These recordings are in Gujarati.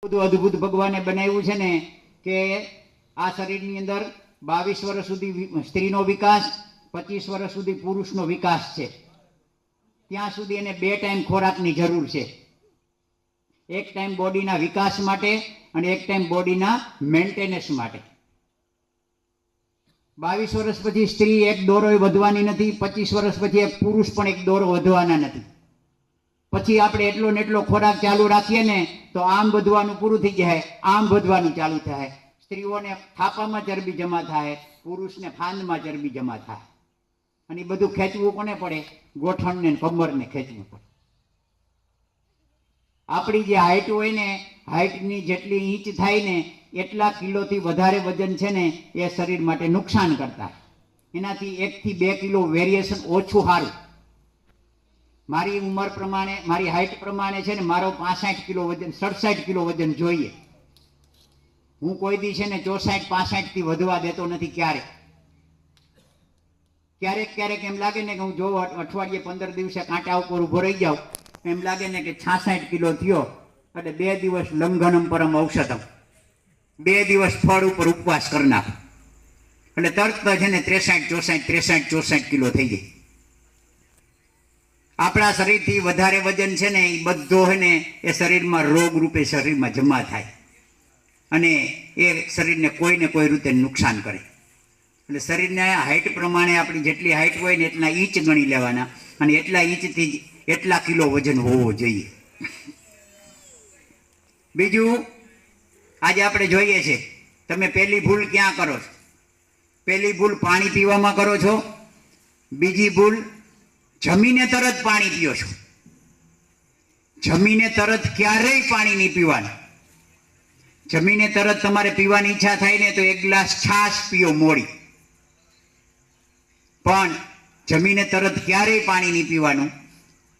બધું અદ્ભુત ભગવાને બનાવ્યું છે ને કે આ શરીરની અંદર 22 વર્ષ સુધી સ્ત્રીનો વિકાસ, 25 વર્ષ સુધી પુરુષનો વિકાસ છે. ત્યાં સુધી એને 2 ટાઈમ ખોરાકની જરૂર છે. એક ટાઈમ બોડીના વિકાસ માટે અને એક ટાઈમ બોડીના મેન્ટેનન્સ માટે. 22 વર્ષ પછી સ્ત્રી એક દોરો વધવાની નથી, 25 વર્ષ પછી એક પુરુષ પણ એક દોરો વધવાના નથી. પછી આપણે એટલો ને એટલો ખોરાક ચાલુ રાખીએ ને તો આમ વધવાનું પૂરું થઈ જાય, આમ વધવાનું ચાલુ થાય. સ્ત્રીઓને થાપામાં ચરબી જમા થાય, પુરુષને ફાંદમાં ચરબી જમા થાય. અને એ બધું ખેંચવું કોને પડે? ગોઠણને કમરને ખેંચવું પડે. આપણી જે હાઈટ હોય ને, હાઈટની જેટલી ઇંચ થાય ને એટલા કિલોથી વધારે વજન છે ને એ શરીર માટે નુકસાન કરતા. એનાથી 1 થી 2 કિલો વેરિએશન ઓછું સારું. મારી ઉંમર પ્રમાણે, મારી હાઈટ પ્રમાણે છે ને મારો 65 કિલો વજન, 67 કિલો વજન જોઈએ. હું કોઈ દી છે ને 64-65 થી વધવા દેતો નથી. ક્યારેક એમ લાગે ને કે હું જો અઠવાડિયે 15 દિવસે કાંટા ઉપર ઉભો રહી જાઉં, એમ લાગે ને કે 66 કિલો થયો એટલે 2 દિવસ લંઘનમ પરમ ઔષધમ, 2 દિવસ ફળ ઉપર ઉપવાસ કરી નાખો એટલે તરત છે ને 63-64 કિલો થઈ જાય. આપણા શરીરથી વધારે વજન છે ને એ બધો છે ને એ શરીરમાં રોગ રૂપે શરીરમાં જમા થાય અને એ શરીરને કોઈ ને કોઈ રીતે નુકસાન કરે. એટલે શરીરને હાઈટ પ્રમાણે આપણી જેટલી હાઈટ હોય ને એટલા ઇંચ ગણી લેવાના અને એટલા ઇંચથી એટલા કિલો વજન હોવો જોઈએ. બીજું, આજે આપણે જોઈએ છે, તમે પહેલી ભૂલ ક્યાં કરો છો? પહેલી ભૂલ પાણી પીવામાં કરો છો. બીજી ભૂલ, જમીને તરત પાણી પીઓ છો. જમીને તરત ક્યારેય પાણી નહીં પીવાનું. જમીને તરત તમારે પીવાની ઈચ્છા થાય ને તો 1 ગ્લાસ છાશ પીઓ મોડી. પણ જમીને તરત ક્યારેય પાણી નહીં પીવાનું.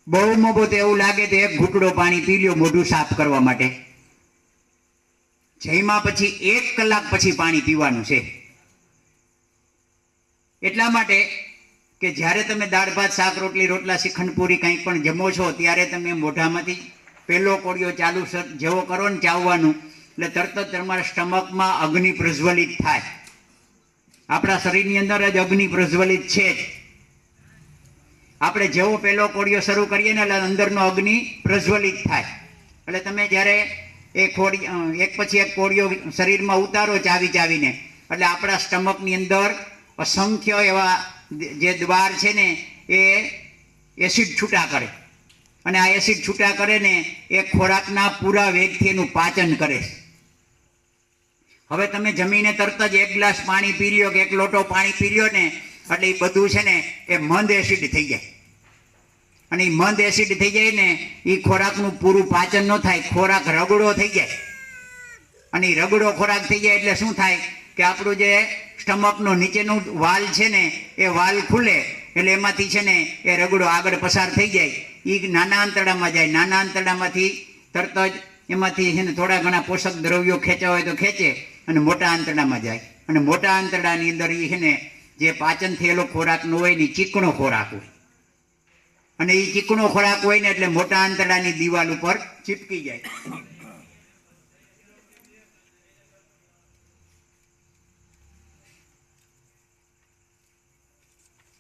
બહુ મોબો તો એવું લાગે તો 1 ઘૂંટડો પાણી પી લ્યો મોઢું સાફ કરવા માટે. જમ્યા પછી 1 કલાક પછી પાણી પીવાનું છે. એટલા માટે કે જ્યારે તમે દાળ ભાત શાક રોટલી રોટલા શ્રીખંડ પૂરી કંઈ પણ જમો છો ત્યારે તમે મોઢામાંથી પહેલો કોળિયો ચાલુ જેવો કરો ને ચાવવાનું એટલે તરત જ તમારા સ્ટમકમાં અગ્નિ પ્રજ્વલિત થાય. આપણા શરીરની અંદર જ અગ્નિ પ્રજ્વલિત છે જ. આપણે જેવો પહેલો કોળિયો શરૂ કરીએ ને એટલે અંદરનો અગ્નિ પ્રજ્વલિત થાય. એટલે તમે જ્યારે એક પછી એક કોળિયો શરીરમાં ઉતારો ચાવીને એટલે આપણા સ્ટમકની અંદર અસંખ્ય એવા જે દ્વાર છે ને એ એસિડ છૂટા કરે અને આ એસિડ છૂટા કરે ને એ ખોરાકના પૂરા વેગથી એનું પાચન કરે. હવે તમે જમીને તરત જ 1 ગ્લાસ પાણી પી લ્યો કે 1 લોટો પાણી પી લ્યો ને એટલે એ બધું છે ને એ મંદ એસિડ થઈ જાય. અને એ મંદ એસિડ થઈ જાય ને એ ખોરાકનું પૂરું પાચન ન થાય, ખોરાક રગડો થઈ જાય. અને એ રગડો ખોરાક થઈ જાય એટલે શું થાય કે આપણું જે સ્ટમકનો નીચેનું વાલ છે ને એ વાલ ખુલે એટલે એમાંથી છે ને એ રગડો આગળ પસાર થઈ જાય. એ નાના આંતરડામાં જાય. નાના આંતરડામાંથી તરત જ એમાંથી છે ને થોડા ઘણા પોષક દ્રવ્યો ખેંચવા હોય તો ખેંચે અને મોટા આંતરડામાં જાય. અને મોટા આંતરડાની અંદર એ છે ને જે પાચન થયેલો ખોરાક ન હોય ને ચીકણો ખોરાક હોય. અને એ ચીકણો ખોરાક હોય ને એટલે મોટા આંતરડાની દિવાલ ઉપર ચીપકી જાય.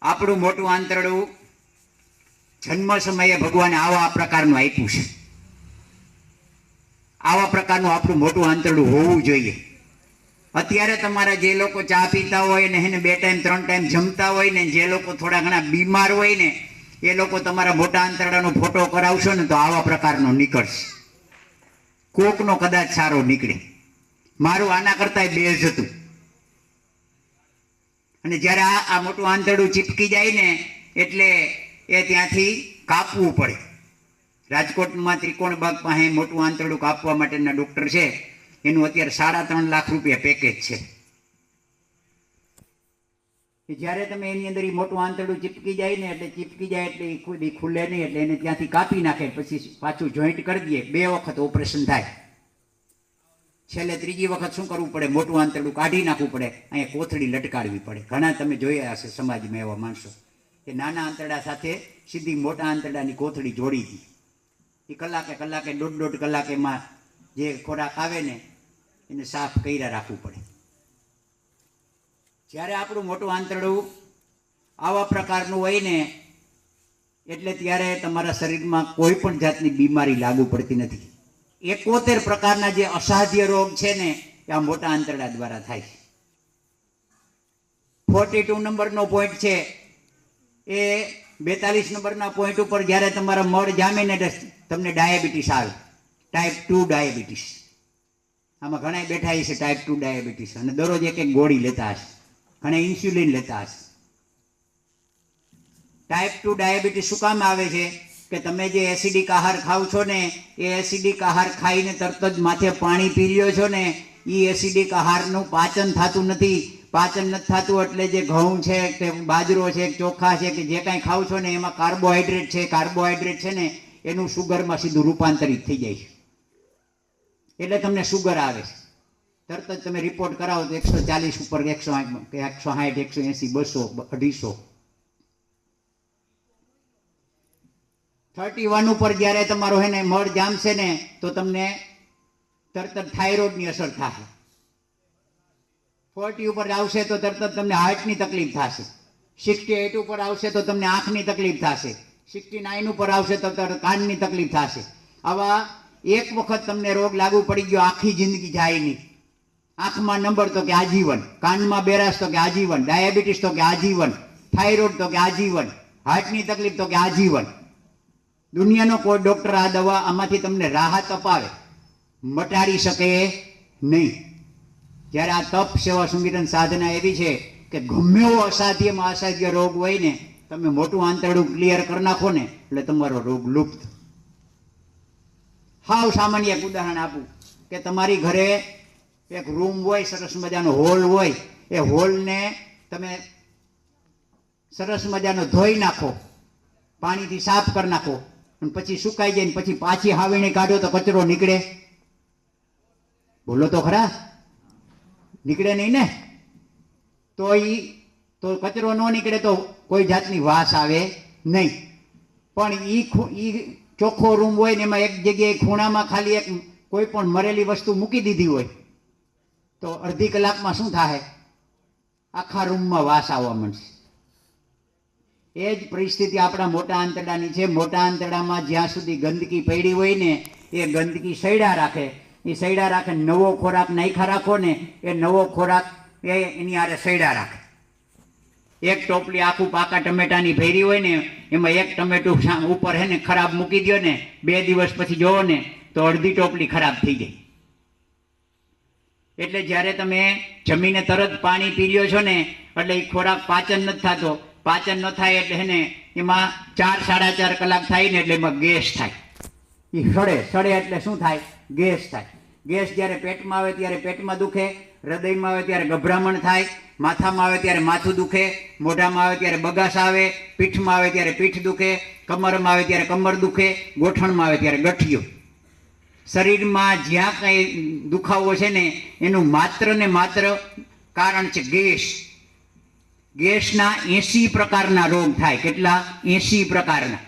આપણું મોટું આંતરડું જન્મ સમયે ભગવાને આવા પ્રકારનું આપ્યું છે. આવા પ્રકારનું આપણું મોટું આંતરડું હોવું જોઈએ. અત્યારે તમારા જે લોકો ચા પીતા હોય ને એને 2 ટાઈમ 3 ટાઈમ જમતા હોય ને જે લોકો થોડા ઘણા બીમાર હોય ને એ લોકો તમારા મોટા આંતરડાનો ફોટો કરાવશો ને તો આવા પ્રકારનો નીકળશે. કોકનો કદાચ સારો નીકળે. મારું આના કરતા બેઝ હતું. અને જ્યારે આ મોટું આંતરડું ચીપકી જાય ને એટલે એ ત્યાંથી કાપવું પડે. રાજકોટમાં ત્રિકોણબાગ પાસે મોટું આંતરડું કાપવા માટેના ડૉક્ટર છે. એનું અત્યારે 3.5 લાખ રૂપિયા પેકેજ છે. જ્યારે તમે એની અંદર મોટું આંતરડું ચીપકી જાય ને એટલે એ ખુદ ખુલે નહીં એટલે એને ત્યાંથી કાપી નાખે. પછી પાછું જોઈન્ટ કરી દે. 2 વખત ઓપરેશન થાય. છેલ્લે 3જી વખત શું કરવું પડે? મોટું આંતરડું કાઢી નાખવું પડે. અહીંયા કોથળી લટકાડવી પડે. ઘણા તમે જોયા હશે સમાજમાં એવા માણસો કે નાના આંતરડા સાથે સીધી મોટા આંતરડાની કોથળી જોડી દી. એ કલાકે 1.5 કલાક એમાં જે ખોરાક આવે ને એને સાફ કર્યા રાખવું પડે. જ્યારે આપણું મોટું આંતરડું આવા પ્રકારનું હોય ને એટલે ત્યારે તમારા શરીરમાં કોઈ પણ જાતની બીમારી લાગુ પડતી નથી. 71 પ્રકારના જે અસાધ્ય રોગ છે ને એ આ મોટા આંતરડા દ્વારા થાય છે. 42 નંબરનો પોઈન્ટ છે એ 42 નંબરના પોઈન્ટ ઉપર જ્યારે તમારા મળ જામે ને તમને ડાયાબિટીસ આવે, ટાઈપ 2 ડાયાબિટીસ. આમાં ઘણા બેઠા છે ટાઈપ 2 ડાયાબિટીસ અને દરરોજ એક ગોળી લેતા હશે, ઘણા ઇન્સ્યુલિન લેતા હશે. ટાઈપ 2 ડાયાબિટીસ શું કામ આવે છે કે તમે જે એસિડિક આહાર ખાવ છો ને એ એસિડિક આહાર ખાઈને તરત જ માથે પાણી પી લ્યો છો ને એ એસિડિક આહારનું પાચન થતું નથી. પાચન નથી થતું એટલે જે ઘઉં છે કે બાજરો છે કે ચોખા છે કે જે કાંઈ ખાવ છો ને એમાં કાર્બોહાઈડ્રેટ છે, કાર્બોહાઈડ્રેટ છે ને એનું શુગરમાં સીધું રૂપાંતરિત થઈ જાય છે એટલે તમને શુગર આવે છે. તરત જ તમે રિપોર્ટ કરાવો તો 140 ઉપર 160 કે 160 180 200 250. 31 ઉપર જ્યારે તમારો હે ને મળ જામશે ને તો તમને તરત જ થાઇરોઇડની અસર થશે. 40 ઉપર આવશે તો તરત જ તમને હાર્ટની તકલીફ થશે. 68 ઉપર આવશે તો તમને આંખની તકલીફ થશે. 69 ઉપર આવશે તો તરત કાનની તકલીફ થશે. આવા એક વખત તમને રોગ લાગુ પડી ગયો આખી જિંદગી જાય નહીં. આંખમાં નંબર તો કે આજીવન, કાનમાં બેરાસ તો કે આજીવન, ડાયાબિટીસ તો કે આજીવન, થાઇરોઇડ તો કે આજીવન, હાર્ટની તકલીફ તો કે આજીવન. દુનિયાનો કોઈ ડોક્ટર આ દવા આમાંથી તમને રાહત અપાવે મટાડી શકે નહીં. જ્યારે આ તપ સેવા સુમિરન સાધના એવી છે કે ગમે એવો અસાધ્યમાં અસાધ્ય રોગ હોય ને તમે મોટું આંતરડું ક્લિયર કરી નાખો ને એટલે તમારો રોગ લુપ્ત. હાવ સામાન્ય એક ઉદાહરણ આપું કે તમારી ઘરે એક રૂમ હોય, સરસ મજાનો હોલ હોય, એ હોલને તમે સરસ મજાનો ધોઈ નાખો, પાણીથી સાફ કરી નાખો અને પછી સુકાઈ જાય ને પછી પાછી હાવીણી કાઢો તો કચરો નીકળે? બોલો તો ખરા, નીકળે નહીં ને. તો કચરો ન નીકળે તો કોઈ જાતની વાસ આવે નહીં. પણ ઈ ચોખ્ખો રૂમ હોય ને એમાં એક જગ્યાએ ખૂણામાં ખાલી એક કોઈ પણ મરેલી વસ્તુ મૂકી દીધી હોય તો અડધી કલાકમાં શું થાય? આખા રૂમમાં વાસ આવવા માંડશે. એ જ પરિસ્થિતિ આપણા મોટા આંતરડાની છે. મોટા આંતરડામાં જ્યાં સુધી ગંદકી પડી હોય ને એ ગંદકી સૈડા રાખે. એ સૈડા રાખે, નવો ખોરાક નાખ્યા રાખો ને એ નવો ખોરાક એની હારે સૈડા રાખે. એક ટોપલી આખું પાકા ટમેટાની ભરી હોય ને એમાં એક ટમેટું ઉપર હે ને ખરાબ મૂકી દો ને 2 દિવસ પછી જોવો ને તો અડધી ટોપલી ખરાબ થઈ જાય. એટલે જ્યારે તમે જમીને તરત પાણી પી લ્યો છો ને એટલે એ ખોરાક પાચન નથી થતો. પાચન ન થાય એટલે એને એમાં 4 સાડા 4 કલાક થાય ને એટલે એમાં ગેસ થાય. એ સડે એટલે શું થાય? ગેસ થાય. ગેસ જ્યારે પેટમાં આવે ત્યારે પેટમાં દુખે, હૃદયમાં આવે ત્યારે ગભરામણ થાય, માથામાં આવે ત્યારે માથું દુખે, મોઢામાં આવે ત્યારે બગાસ આવે, પીઠમાં આવે ત્યારે પીઠ દુખે, કમરમાં આવે ત્યારે કમર દુખે, ગોઠણમાં આવે ત્યારે ગઠિયો. શરીરમાં જ્યાં કંઈ દુખાવો છે ને એનું માત્ર ને માત્ર કારણ છે ગેસ. ગેસના 80 પ્રકારના રોગ થાય. કેટલા? 80 પ્રકારના.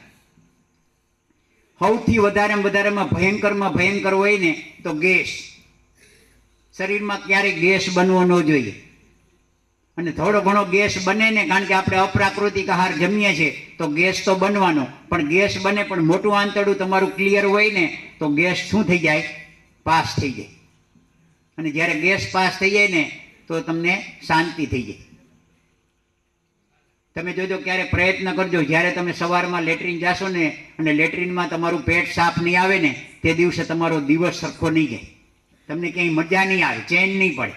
સૌથી વધારેમાં ભયંકરમાં ભયંકર હોય ને તો ગેસ. શરીરમાં ક્યારેય ગેસ બનવો ન જોઈએ. અને થોડો ઘણો ગેસ બને ને, કારણ કે આપણે અપ્રાકૃતિક આહાર જમીએ છીએ તો ગેસ તો બનવાનો, પણ ગેસ બને પણ મોટું આંતરડું તમારું ક્લિયર હોય ને તો ગેસ શું થઈ જાય? પાસ થઈ જાય. અને જ્યારે ગેસ પાસ થઈ જાય ને તો તમને શાંતિ થઈ જાય. તમે જોજો, ક્યારે પ્રયત્ન કરજો, જ્યારે તમે સવારમાં લેટ્રિન જાશો ને અને લેટ્રિનમાં તમારું પેટ સાફ નહીં આવે ને તે દિવસે તમારો દિવસ સરખો નહીં જાય. તમને ક્યાંય મજા નહીં આવે, ચેન નહીં પડે.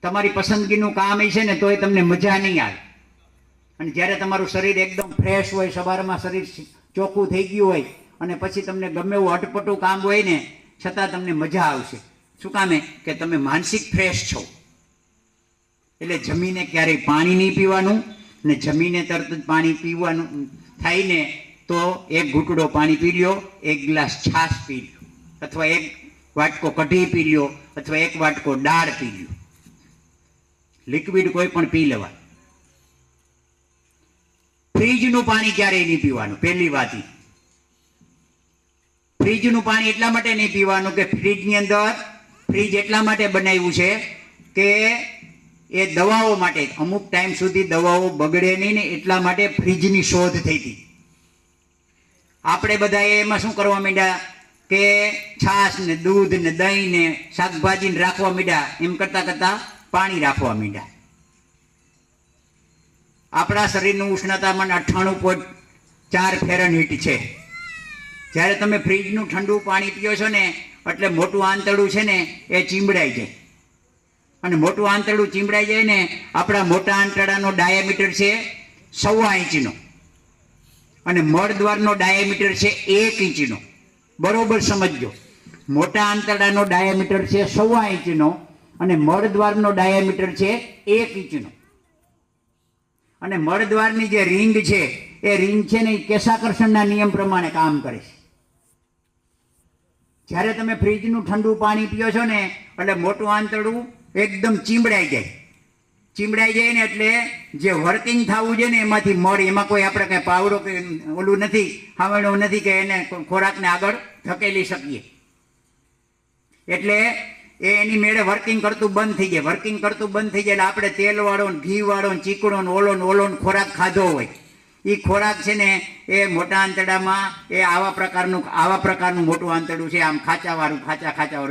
તમારી પસંદગીનું કામ છે ને તોય તમને મજા નહીં આવે. અને જ્યારે તમારું શરીર એકદમ ફ્રેશ હોય, સવારમાં શરીર ચોખ્ખું થઈ ગયું હોય અને પછી તમને ગમે એવું અટપટું કામ હોય ને છતાં તમને મજા આવશે. શું કામે? કે તમે માનસિક ફ્રેશ છો. એટલે જમીને ક્યારેય પાણી નહીં પીવાનું, ને જમીને તરત જ પાણી પીવાનું થાય ને તો એક ઘૂંટડો પાણી પી લ્યો, એક ગ્લાસ છાશ પી લ્યો, અથવા એક વાટકો કઢી પી લ્યો, અથવા એક વાટકો દાળ પી લ્યો. લિક્વિડ કોઈ પણ પી લેવા. ફ્રીજનું પાણી ક્યારેય નહીં પીવાનું. પહેલી વાત, ફ્રીજનું પાણી એટલા માટે નહીં પીવાનું કે ફ્રીજની અંદર ફ્રીજ એટલા માટે બનાવ્યું છે કે એ દવાઓ માટે અમુક ટાઈમ સુધી દવાઓ બગડે નહીં ને એટલા માટે ફ્રીજની શોધ થઈ હતી. આપણે બધાએ એમાં શું કરવા માંડ્યા કે છાશ ને દૂધ ને દહીં ને શાકભાજી ને રાખવા માંડ્યા, એમ કરતા કરતા પાણી રાખવા માંડ્યા. આપણા શરીરનું ઉષ્ણતામાન 98.4 ફેરનહીટ છે. જ્યારે તમે ફ્રીજનું ઠંડુ પાણી પીઓ છો ને એટલે મોટું આંતરડું છે ને એ ચીંબડાઈ જાય, અને મોટું આંતરડું ચીંબડાઈ જાય ને આપણા મોટા આંતરડાનો ડાયામીટર છે 1.25 ઇંચનો અને મળદ્વારનો ડાયામીટર છે 1 ઇંચનો. બરોબર સમજજો, મોટા આંતરડાનો ડાયામીટર છે 1.25 ઇંચનો અને મળદ્વારનો ડાયામીટર છે 1 ઇંચનો. અને મળદ્વારની જે રિંગ છે એ રિંગ છે ને એ કેશાકર્ષણના નિયમ પ્રમાણે કામ કરે છે. જ્યારે તમે ફ્રીજનું ઠંડુ પાણી પીઓ છો ને એટલે મોટું આંતરડું એકદમ ચીંબડાઈ જાય. ચીંબડાઈ જાય ને એટલે જે વર્કિંગ થવું છે ને એમાંથી મળ, એમાં કોઈ આપણે કંઈ પાવડો કે ઓલું નથી, હાવણું નથી કે એને ખોરાકને આગળ ધકેલી શકીએ. એટલે એ એની મેળે વર્કિંગ કરતું બંધ થઈ જાય. વર્કિંગ કરતું બંધ થઈ જાય એટલે આપણે તેલવાળો ને ઘીવાળો ને ચીકણો ને ઓલો ને ખોરાક ખાધો હોય, એ ખોરાક છે ને એ મોટા આંતરડામાં એ આવા પ્રકારનું મોટું આંતરડું છે, આમ ખાચાવાળું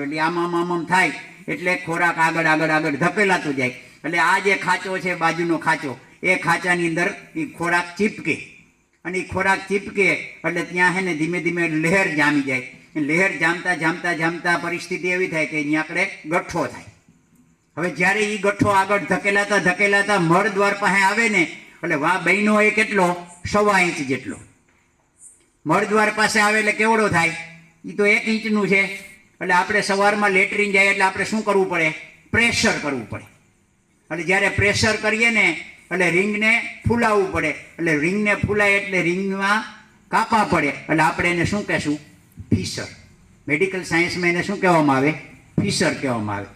એટલે આમ થાય એટલે ખોરાક આગળ ધકેલાતું જાય. એટલે આ જે ખાંચો છે, બાજુનો ખાંચો, એ ખાંચાની અંદર એ ખોરાક ચીપકે, અને એ ખોરાક ચીપકે એટલે ત્યાં છે ને ધીમે ધીમે લહેર જામી જાય. લહેર જામતા પરિસ્થિતિ એવી થાય કે અહીંયા આપણે ગઠ્ઠો થાય. હવે જ્યારે એ ગઠ્ઠો આગળ ધકેલાતા મળદ્વાર પાસે આવે ને એટલે વાહ બહેનો એ કેટલો 1.25 ઇંચ જેટલો મળદ્વાર પાસે આવે એટલે કેવડો થાય, એ તો 1 ઇંચનું છે. એટલે આપણે સવારમાં લેટ્રિન જાય એટલે આપણે શું કરવું પડે, પ્રેશર કરવું પડે. એટલે જ્યારે પ્રેશર કરીએ ને એટલે રિંગને ફૂલાવવું પડે. એટલે રિંગને ફૂલાય એટલે રિંગમાં કાપા પડે એટલે આપણે એને શું કહેશું, ફિશર. મેડિકલ સાયન્સમાં એને શું કહેવામાં આવે, ફિશર કહેવામાં આવે.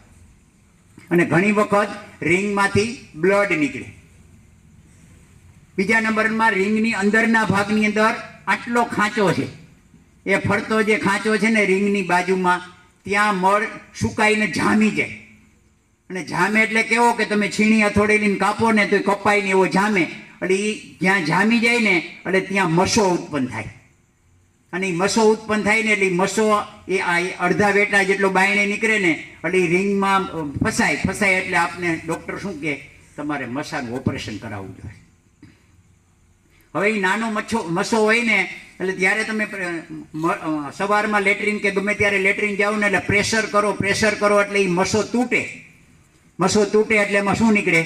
અને ઘણી વખત રિંગમાંથી બ્લડ નીકળે. બીજા નંબરમાં રિંગની અંદરના ભાગની અંદર આટલો ખાંચો છે, એ ફરતો જે ખાંચો છે ને રિંગની બાજુમાં, ત્યાં મળ સુકાઈને જામી જાય. અને જામે એટલે કેવો કે તમે છીણી હથોડી લઈને કાપો ને તો કપાય ને એવો જામે. એટલે એ જ્યાં જામી જાય ને એટલે ત્યાં મસો ઉત્પન્ન થાય. અને એ મસો ઉત્પન્ન થાય ને એટલે મસો એ અડધા વેટા જેટલો બાયણે નીકળે ને એટલે એ રિંગમાં ફસાય એટલે આપને ડૉક્ટર શું કહે, તમારે મસાનું ઓપરેશન કરાવવું જોઈએ. હવે એ નાનો મસો હોય ને એટલે ત્યારે તમે સવારમાં લેટ્રિન કે ગમે ત્યારે લેટ્રિન જાઓ ને એટલે પ્રેશર કરો એટલે એ મસો તૂટે એટલે એમાં શું નીકળે,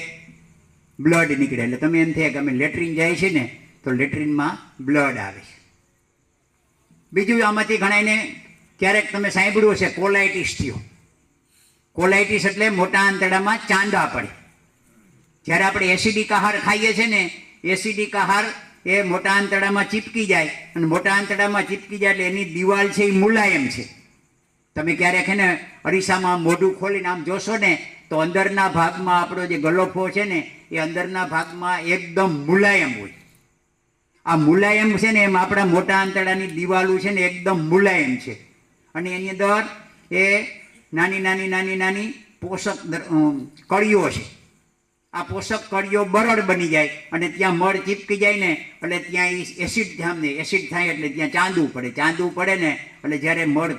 બ્લડ નીકળે. એટલે તમે એમ થાય કે અમે લેટ્રિન જાય છે ને તો લેટ્રિનમાં બ્લડ આવે છે. બીજું આમાંથી ઘણાને ક્યારેક તમે સાંભળ્યું હશે કોલાઇટિસ થયો. કોલાઇટિસ એટલે મોટા આંતરડામાં ચાંદા પડે. જ્યારે આપણે એસિડિક આહાર ખાઈએ છીએ ને, એસિડિક આહાર એ મોટા આંતરડામાં ચીપકી જાય, અને મોટા આંતરડામાં ચીપકી જાય એટલે એની દિવાલ છે એ મુલાયમ છે. તમે ક્યારેક એને અરીસામાં મોઢું ખોલીને આમ જોશો ને તો અંદરના ભાગમાં આપણો જે ગલોફો છે ને એ અંદરના ભાગમાં એકદમ મુલાયમ હોય. આ મુલાયમ છે ને એમ આપણા મોટા આંતરડાની દિવાલો છે ને એકદમ મુલાયમ છે. અને એની અંદર એ નાની પોષક કળીઓ છે. આ પોષક કળીઓ બરડ બની જાય અને ત્યાં મળ ચીપકી જાય ને એટલે ત્યાં એસિડ થાય એટલે ત્યાં ચાંદવું પડે ને એટલે જ્યારે મળ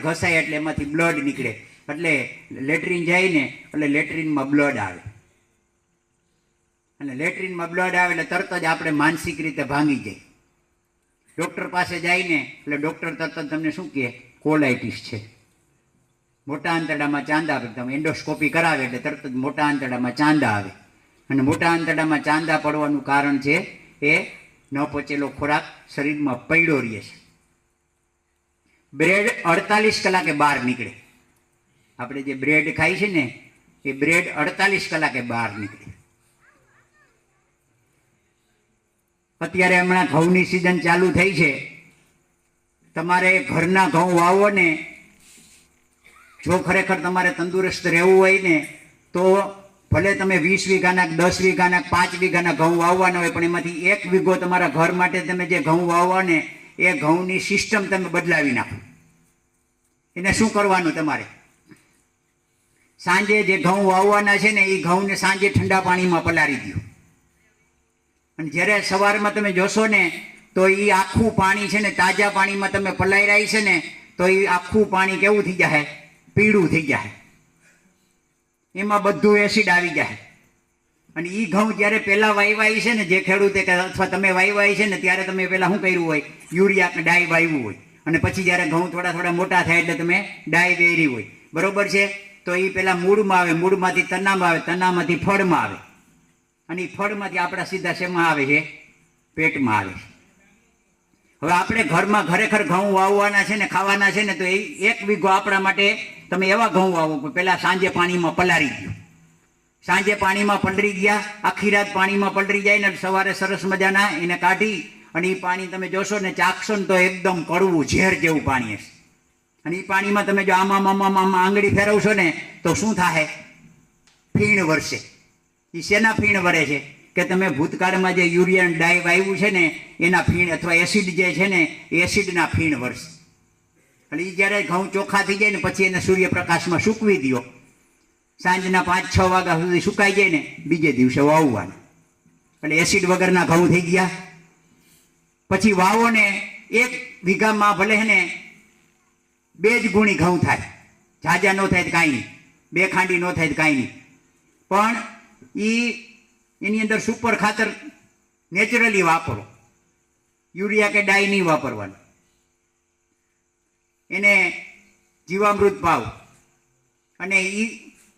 ઘસાય એટલે એમાંથી બ્લડ નીકળે. એટલે લેટ્રિન જાય ને એટલે લેટ્રિનમાં બ્લડ આવે, અને લેટ્રિનમાં બ્લડ આવે એટલે તરત જ આપણે માનસિક રીતે ભાંગી જાય. ડૉક્ટર પાસે જાય ને એટલે ડૉક્ટર તરત જ તમને શું કહે, કોલાઇટિસ છે, મોટા આંતરડામાં ચાંદા આવે. તમે એન્ડોસ્કોપી કરાવે એટલે તરત જ મોટા આંતરડામાં ચાંદા આવે. અને મોટા આંતરડામાં ચાંદા પડવાનું કારણ છે એ ન પચેલો ખોરાક શરીરમાં પડ્યો રહે છે. બ્રેડ 48 કલાકે બહાર નીકળે. આપણે જે બ્રેડ ખાઈ છે ને એ બ્રેડ 48 કલાકે બહાર નીકળે. અત્યારે હમણાં ઘઉંની સિઝન ચાલુ થઈ છે. તમારે ઘરના ઘઉં વાવો ને, જો ખરેખર તમારે તંદુરસ્ત રહેવું હોય ને તો ભલે તમે 20 વીઘાના 10 વીઘાના 5 વીઘાના ઘઉં વાવવાના હોય, પણ એમાંથી 1 વીઘો તમારા ઘર માટે તમે જે ઘઉં વાવવા ને એ ઘઉંની સિસ્ટમ તમે બદલાવી નાખો. એને શું કરવાનું તમારે? સાંજે જે ઘઉં વાવવાના છે ને એ ઘઉંને સાંજે ઠંડા પાણીમાં પલાળી દો. અને જ્યારે સવારમાં તમે જોશો ને તો એ આખું પાણી છે ને તાજા પાણીમાં તમે પલાળ્યા છે ને તો એ આખું પાણી કેવું થઈ જાય? પીળું થઈ જાય. એમાં બધું એસિડ આવી જાય. અને એ ઘઉં જ્યારે પહેલાં વાવ્યા છે ને, જે ખેડૂતે અથવા તમે વાવ્યા છે ને ત્યારે તમે પહેલાં શું કર્યું હોય? યુરિયા કે ડાય વાવ્યું હોય. અને પછી જ્યારે ઘઉં થોડા થોડા મોટા થાય એટલે તમે ડાય વેરી હોય. બરોબર છે? તો એ પહેલાં મૂળમાં આવે, મૂળમાંથી તનામાં આવે, તનામાંથી ફળમાં આવે. અને એ ફળમાંથી આપણા સીધા શેમાં આવે છે? પેટમાં આવે છે. હવે આપણે ઘરમાં ખરેખર ઘઉં વાવવાના છે ને, ખાવાના છે ને, તો એ 1 વીઘો આપણા માટે તમે એવા ઘઉં વાવો. પહેલાં સાંજે પાણીમાં પલાળી દો. સાંજે પાણીમાં પલળી ગયા, આખી રાત પાણીમાં પલળી જાય ને સવારે સરસ મજાના એને કાઢી અને એ પાણી તમે જોશો ને, ચાખશો ને તો એકદમ કડવું ઝેર જેવું પાણી હશે. અને એ પાણીમાં તમે જો આમાં આંગળી ફેરવશો ને તો શું થાય? ફીણ વરસે. એ શેના ફીણ વરે છે? કે તમે ભૂતકાળમાં જે યુરિયા ડાય વાવ્યું છે ને એના ફીણ અથવા એસિડ જે છે ને એસિડના ફીણ વરસે. એટલે એ જ્યારે ઘઉં ચોખ્ખા થઈ જાય ને પછી એને સૂર્યપ્રકાશમાં સૂકવી દો. સાંજના 5-6 વાગ્યા સુધી સુકાઈ જાય ને બીજે દિવસે વાવવાના. એટલે એસિડ વગરના ઘઉં થઈ ગયા. પછી વાવો ને 1 વીઘામાં ભલે ને 2 જ ગુણી ઘઉં થાય. ઝાઝા ન થાય તો કાંઈ નહીં, 2 ખાંડી ન થાય તો કાંઈ નહીં. પણ એની અંદર સુપર ખાતર નેચરલી વાપરો. યુરિયા કે ડાય નહીં વાપરવાનું. એને જીવામૃત પાવ અને એ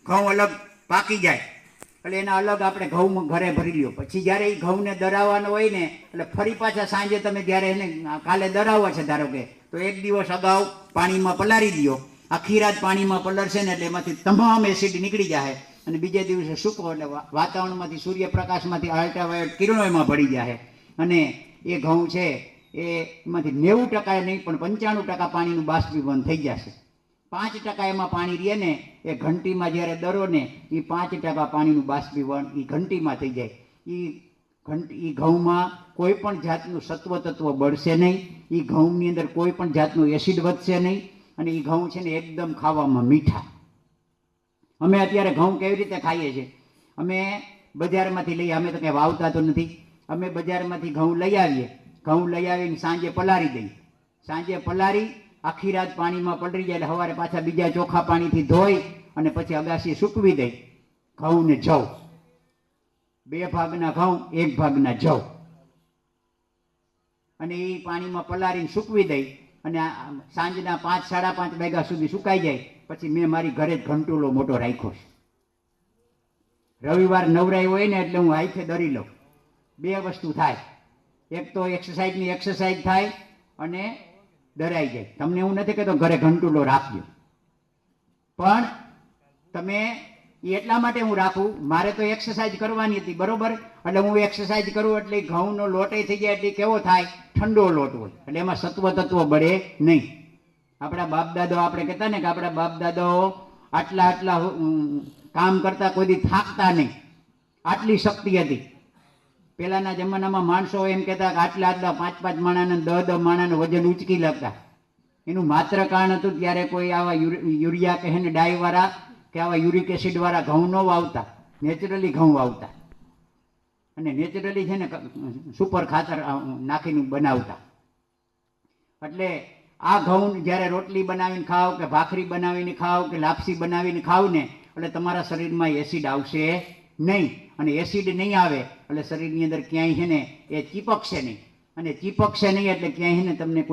ઘઉં અલગ પાકી જાય એટલે એના અલગ આપણે ઘઉં ઘરે ભરી લ્યો. પછી જ્યારે એ ઘઉંને દરાવવાનો હોય ને એટલે ફરી પાછા સાંજે તમે જ્યારે એને કાલે દરાવવા છે ધારો કે, તો 1 દિવસ અગાઉ પાણીમાં પલાળી દો. આખી રાત પાણીમાં પલળશે ને એટલે એમાંથી તમામ એસિડ નીકળી જાય અને બીજે દિવસે સૂકવો એટલે વાતાવરણમાંથી સૂર્યપ્રકાશમાંથી અલ્ટ્રાવાયોલેટ કિરણો એમાં ભળી જાય અને એ ઘઉં છે એમાંથી 90% નહીં પણ 95% પાણીનું બાષ્પીભવન થઈ જશે. 5% એમાં પાણી રહે ને એ ઘંટીમાં જ્યારે દરો ને એ 5% પાણીનું બાષ્પીભવન એ ઘંટીમાં થઈ જાય. એ ઘઉંમાં કોઈ પણ જાતનું સત્વ તત્વ બળશે નહીં. એ ઘઉંની અંદર કોઈ પણ જાતનું એસિડ વધશે નહીં. અને એ ઘઉં છે ને એકદમ ખાવામાં મીઠા. અમે અત્યારે ઘઉં કેવી રીતે ખાઈએ છીએ? અમે બજારમાંથી લઈએ. અમે તો કંઈ વાવતા તો નથી. અમે બજારમાંથી ઘઉં લઈ આવીએ. ઘઉં લઈ આવીને સાંજે પલાળી દઈએ. સાંજે પલાળી આખી રાત પાણીમાં પલળી જાય એટલે સવારે પાછા બીજા ચોખ્ખા પાણીથી ધોઈ અને પછી અગાસી સૂકવી દઈ. ઘઉં ને જવ, 2 ભાગના ઘઉં 1 ભાગના જવ, અને એ પાણીમાં પલાળીને સૂકવી દઈ. અને સાંજના 5-5:30 વાગ્યા સુધી સુકાઈ જાય પછી મેં મારી ઘરે જ ઘંટુલો મોટો રાખ્યો છે. રવિવાર નવરાઈ હોય ને એટલે હું હાથે દરી લઉં. 2 વસ્તુ થાય. એક તો એક્સરસાઇઝની એક્સરસાઇઝ થાય અને દરાઈ જાય. તમને એવું નથી કહેતો ઘરે ઘંટુલો રાખજો, પણ તમે એટલા માટે હું રાખું, મારે તો એક્સરસાઇઝ કરવાની હતી બરોબર. એટલે હું એક્સરસાઇઝ કરું એટલે ઘઉંનો લોટ થઈ જાય એટલે કેવો થાય? ઠંડો લોટ હોય એટલે એમાં સત્વ તત્વ બળે નહીં. આપણા બાપદાદો આપણે કહેતા ને કે આપણા બાપદાદાઓ આટલા કામ કરતા કોઈ દી થાકતા નહીં, આટલી શક્તિ હતી. પહેલાના જમાનામાં માણસો એમ કહેતા કે આટલા 5-5 માણાને 10-10 માણાને વજન ઉચકી લાગતા. એનું માત્ર કારણ હતું ત્યારે કોઈ આવા યુરિયા કહે ને ડાયવાળા કે આવા યુરિક એસિડવાળા ઘઉં ન વાવતા, નેચરલી ઘઉં વાવતા. અને નેચરલી છે ને સુપર ખાતર નાખીને બનાવતા. એટલે આ ઘઉં જ્યારે રોટલી બનાવીને ખાવ કે ભાખરી બનાવીને ખાવ કે લાપસી બનાવીને ખાવ ને એટલે તમારા શરીરમાં એસિડ આવશે નહીં. અને એસિડ નહીં આવે એટલે શરીરની અંદર ક્યાંય છે ને એ ચીપકશે નહીં. અને ચીપકશે નહીં એટલે ક્યાંય છે ને તમને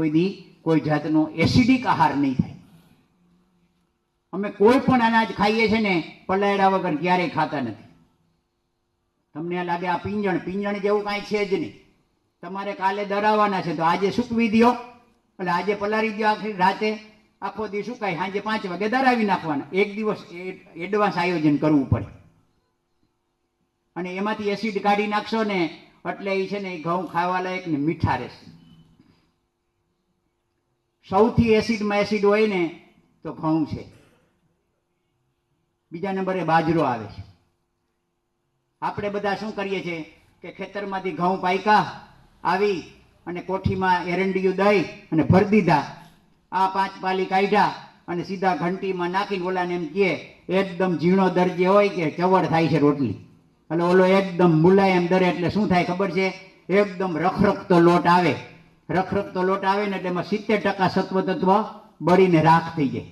કોઈ જાતનો એસિડિક આહાર નહીં થાય. અમે કોઈ પણ અનાજ ખાઈએ છીએ ને પલાળ્યા વગર ક્યારેય ખાતા નથી. તમને લાગે આ પિંજણ જેવું કાંઈ છે જ નહીં. તમારે કાલે દરાવવાના છે તો આજે સૂકવી દો, એટલે આજે પલાળી દો આખી રાતે, આખો દી સુકાય, સાંજે 5 વાગે દરાવી નાખવાના. 1 દિવસ એડવાન્સ આયોજન કરવું પડે. અને એમાંથી એસિડ કાઢી નાખશો ને એટલે એ છે ને એ ઘઉં ખાવા લાયક ને મીઠા રહેશે. સૌથી એસિડમાં એસિડ હોય ને તો ઘઉં છે. બીજા નંબરે બાજરો આવે છે. આપણે બધા શું કરીએ છીએ કે ખેતરમાંથી ઘઉં પાક્યા આવી અને કોઠીમાં એરંડિયું દઈ અને ભરી દીધા. આ 5 પાલી કાઢ્યા અને સીધા ઘંટીમાં નાખીને ઓલાને એમ કહે, એકદમ ઝીણો દરજે હોય કે ચવડ થાય છે રોટલી. એટલે ઓલો એકદમ મુલાયમ દરે એટલે શું થાય ખબર છે? એકદમ રખરખતો લોટ આવે. રખરખતો લોટ આવે ને એટલે એમાં 70% સત્વ તત્વ બળીને રાખ થઈ જાય.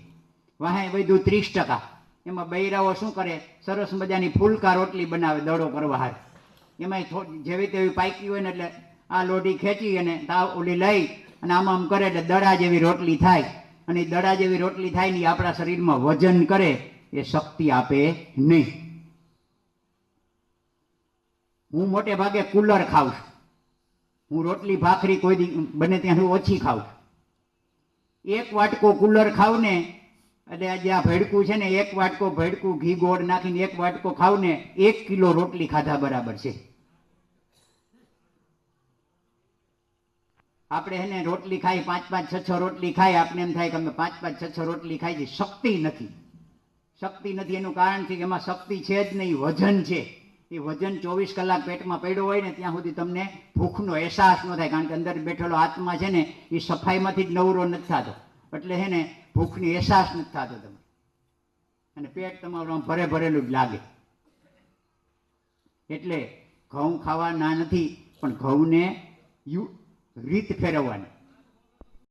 વાહે બધું 30%. એમાં બૈરાઓ શું કરે? સરસ મજાની ફૂલકા રોટલી બનાવે દડો કરવા હાથ. એમાં જેવી તેવી પાકી હોય ને એટલે આ લોઢી ખેંચી અને તાવ ઓલી લઈ અને આમ આમ કરે એટલે દડા જેવી રોટલી થાય. અને એ દડા જેવી રોટલી થાય ને આપણા શરીરમાં વજન કરે, એ શક્તિ આપે નહીં. હું મોટે ભાગે કુલર ખાઉં છું. હું રોટલી ભાખરી કોઈ દી બને ત્યાં ઓછી ખાઉં છું. 1 વાટકો કુલર ખાવ ને એટલે આજે આ ભેડકું છે ને, 1 વાટકો ભેડકું ઘી ગોળ નાખીને 1 વાટકો ખાવ ને 1 કિલો રોટલી ખાધા બરાબર છે. આપણે એને રોટલી ખાઈ 5-5, 6-6 રોટલી ખાઈ, આપણે એમ થાય કે અમે 5-5, 6-6 રોટલી ખાઈ છે. શક્તિ નથી. શક્તિ નથી એનું કારણ છે કે એમાં શક્તિ છે જ નહીં, વજન છે. એ વજન 24 કલાક પેટમાં પડ્યો હોય ને ત્યાં સુધી તમને ભૂખનો અહેસાસ ન થાય, કારણ કે અંદર બેઠેલો આત્મા છે ને એ સફાઈમાંથી જ નવરો નથી થતો. એટલે છે ને ભૂખની અહેસાસ નથી થતો તમને, અને પેટ તમારું આમ ભરે ભરેલું જ લાગે. એટલે ઘઉં ખાવાના નથી, પણ ઘઉંને રીત ફેરવવાની.